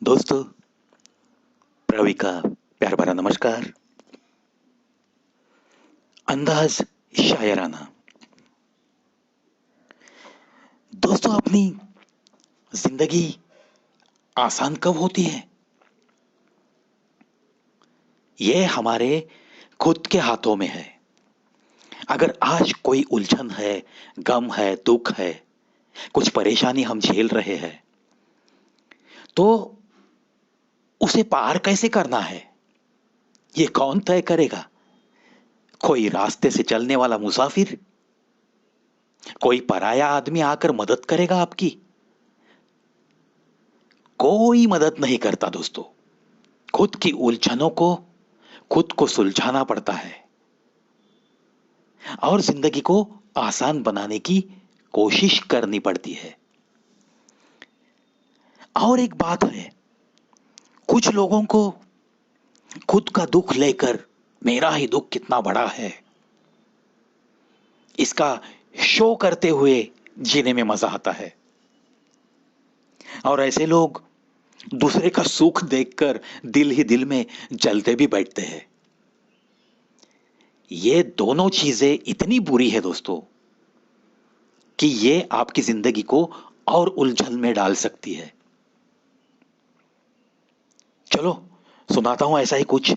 दोस्तों, प्रवी का प्यार भरा नमस्कार। अंदाज शायराना। दोस्तों, अपनी जिंदगी आसान कब होती है? ये हमारे खुद के हाथों में है। अगर आज कोई उलझन है, गम है, दुख है, कुछ परेशानी हम झेल रहे हैं, तो उसे पार कैसे करना है, ये कौन तय करेगा? कोई रास्ते से चलने वाला मुसाफिर? कोई पराया आदमी आकर मदद करेगा आपकी? कोई मदद नहीं करता दोस्तों। खुद की उलझनों को खुद को सुलझाना पड़ता है और जिंदगी को आसान बनाने की कोशिश करनी पड़ती है। और एक बात है, कुछ लोगों को खुद का दुख लेकर मेरा ही दुख कितना बड़ा है, इसका शो करते हुए जीने में मजा आता है। और ऐसे लोग दूसरे का सुख देखकर दिल ही दिल में जलते भी बैठते हैं। ये दोनों चीजें इतनी बुरी है दोस्तों कि ये आपकी जिंदगी को और उलझन में डाल सकती है। चलो, सुनाता हूं ऐसा ही कुछ।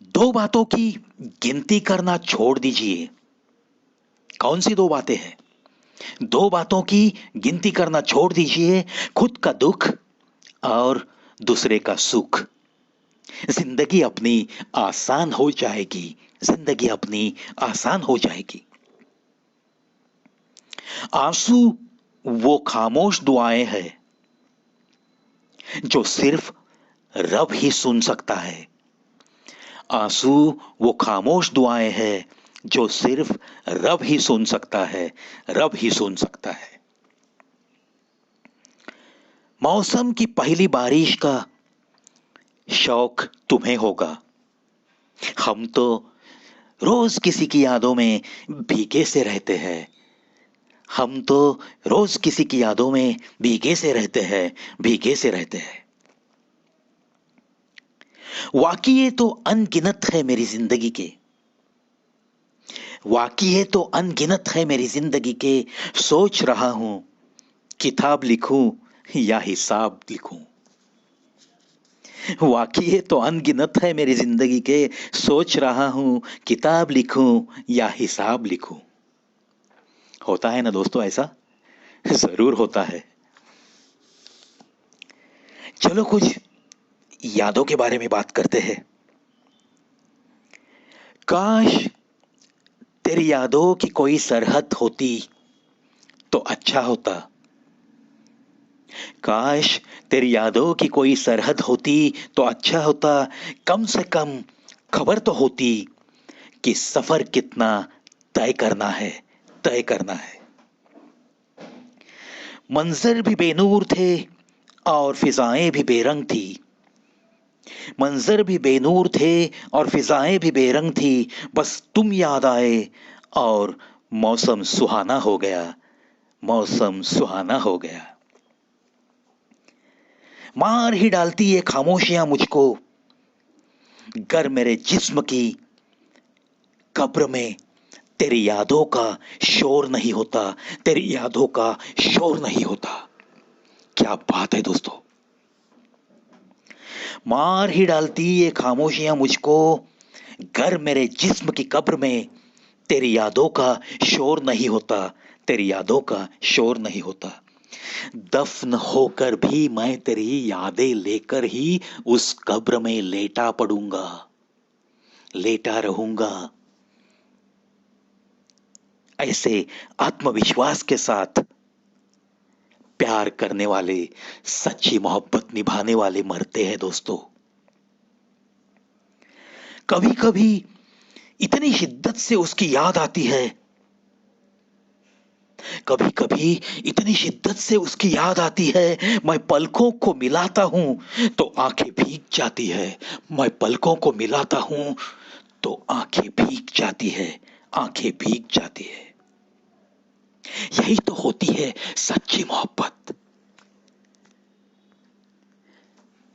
दो बातों की गिनती करना छोड़ दीजिए। कौन सी दो बातें हैं? दो बातों की गिनती करना छोड़ दीजिए, खुद का दुख और दूसरे का सुख। जिंदगी अपनी आसान हो जाएगी। जिंदगी अपनी आसान हो जाएगी। आंसू वो खामोश दुआएं हैं जो सिर्फ रब ही सुन सकता है। आंसू वो खामोश दुआएं हैं जो सिर्फ रब ही सुन सकता है। रब ही सुन सकता है। मौसम की पहली बारिश का शौक तुम्हें होगा। हम तो रोज किसी की यादों में भीगे से रहते हैं। हम तो रोज किसी की यादों में भीगे से रहते हैं। भीगे से रहते हैं। वाकये तो अनगिनत है मेरी जिंदगी के। वाकये तो अनगिनत है मेरी जिंदगी के। सोच रहा हूं किताब लिखूं या हिसाब लिखूं। वाकये तो अनगिनत है मेरी जिंदगी के। सोच रहा हूं किताब लिखूं या हिसाब लिखूं। होता है ना दोस्तों ऐसा? जरूर होता है। चलो, कुछ यादों के बारे में बात करते हैं। काश तेरी यादों की कोई सरहद होती तो अच्छा होता। काश तेरी यादों की कोई सरहद होती तो अच्छा होता। कम से कम खबर तो होती कि सफर कितना तय करना है। तय करना है। मंजर भी बेनूर थे और फिजाएं भी बेरंग थी। मंजर भी बेनूर थे और फिजाएं भी बेरंग थी। बस तुम याद आए और मौसम सुहाना हो गया। मौसम सुहाना हो गया। मार ही डालती ये खामोशियां मुझको, गर मेरे जिस्म की कब्र में तेरी यादों का शोर नहीं होता। तेरी यादों का शोर नहीं होता। क्या बात है दोस्तों! मार ही डालती ये खामोशियां मुझको, घर मेरे जिस्म की कब्र में तेरी यादों का शोर नहीं होता। तेरी यादों का शोर नहीं होता। दफन होकर भी मैं तेरी यादें लेकर ही उस कब्र में लेटा पड़ूंगा। लेटा रहूंगा। ऐसे आत्मविश्वास के साथ प्यार करने वाले, सच्ची मोहब्बत निभाने वाले मरते हैं दोस्तों। कभी कभी इतनी शिद्दत से उसकी याद आती है। कभी कभी इतनी शिद्दत से उसकी याद आती है, मैं पलकों को मिलाता हूं तो आंखें भीग जाती है। मैं पलकों को मिलाता हूं तो आंखें भीग जाती है। आंखें भीग जाती है। यही तो होती है सच्ची मोहब्बत।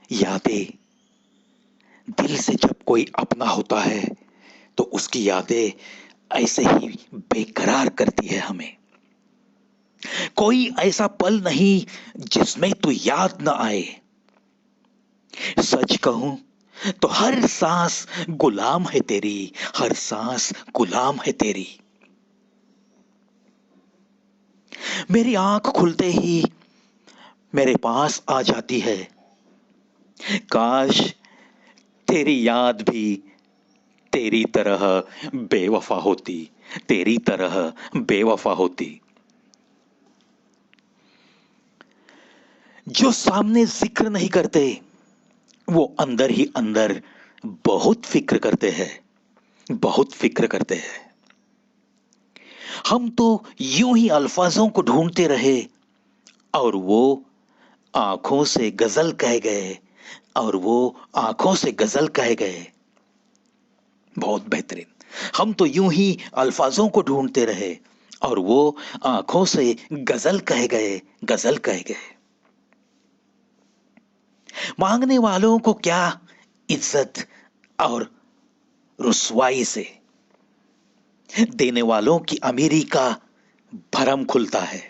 यादें, दिल से जब कोई अपना होता है तो उसकी यादें ऐसे ही बेकरार करती है हमें। कोई ऐसा पल नहीं जिसमें तू याद न आए। सच कहूं तो हर सांस गुलाम है तेरी, हर सांस गुलाम है तेरी। मेरी आंख खुलते ही मेरे पास आ जाती है। काश तेरी याद भी तेरी तरह बेवफा होती, तेरी तरह बेवफा होती। जो सामने जिक्र नहीं करते वो अंदर ही अंदर बहुत फिक्र करते हैं, बहुत फिक्र करते हैं। हम तो यूं ही अल्फाजों को ढूंढते रहे और वो आंखों से गजल कह गए, और वो आंखों से गजल कह गए। बहुत बेहतरीन। हम तो यूं ही अल्फाजों को ढूंढते रहे और वो आंखों से गजल कह गए, गजल कह गए। मांगने वालों को क्या इज्जत और रुसवाई से, देने वालों की अमीरी का भरम खुलता है।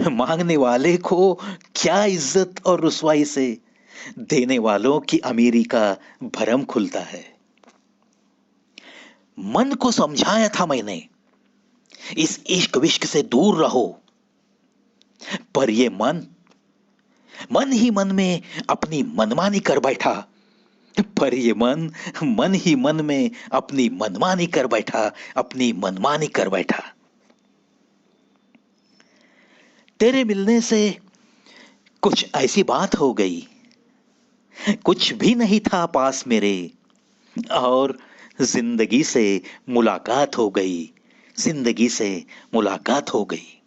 मांगने वाले को क्या इज्जत और रुसवाई से, देने वालों की अमीरी का भरम खुलता है। मन को समझाया था मैंने, इस इश्क विश्क से दूर रहो, पर ये मन मन ही मन में अपनी मनमानी कर बैठा। पर ये मन मन ही मन में अपनी मनमानी कर बैठा, अपनी मनमानी कर बैठा। तेरे मिलने से कुछ ऐसी बात हो गई, कुछ भी नहीं था पास मेरे, और जिंदगी से मुलाकात हो गई, जिंदगी से मुलाकात हो गई।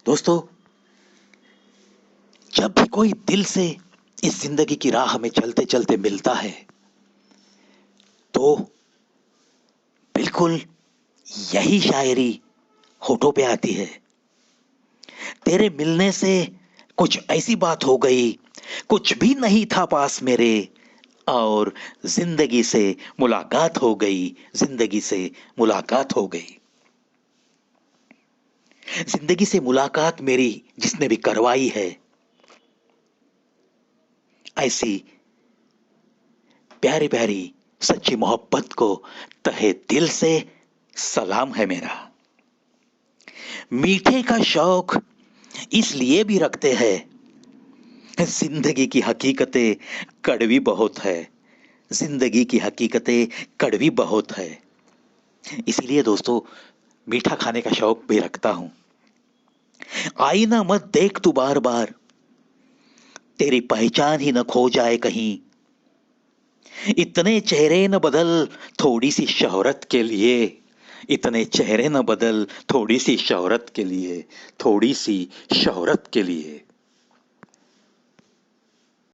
दोस्तों, जब भी कोई दिल से इस जिंदगी की राह में चलते चलते मिलता है तो बिल्कुल यही शायरी होठों पे आती है। तेरे मिलने से कुछ ऐसी बात हो गई, कुछ भी नहीं था पास मेरे, और जिंदगी से मुलाकात हो गई, जिंदगी से मुलाकात हो गई। जिंदगी से मुलाकात मेरी जिसने भी करवाई है, ऐसी प्यारी प्यारी सच्ची मोहब्बत को तहे दिल से सलाम है मेरा। मीठे का शौक इसलिए भी रखते हैं, जिंदगी की हकीकतें कड़वी बहुत है, जिंदगी की हकीकतें कड़वी बहुत है। इसीलिए दोस्तों, मीठा खाने का शौक भी रखता हूं। आईना मत देख तू बार बार, तेरी पहचान ही न खो जाए कहीं। इतने चेहरे न बदल थोड़ी सी शोहरत के लिए, इतने चेहरे न बदल थोड़ी सी शोहरत के लिए, थोड़ी सी शोहरत के लिए।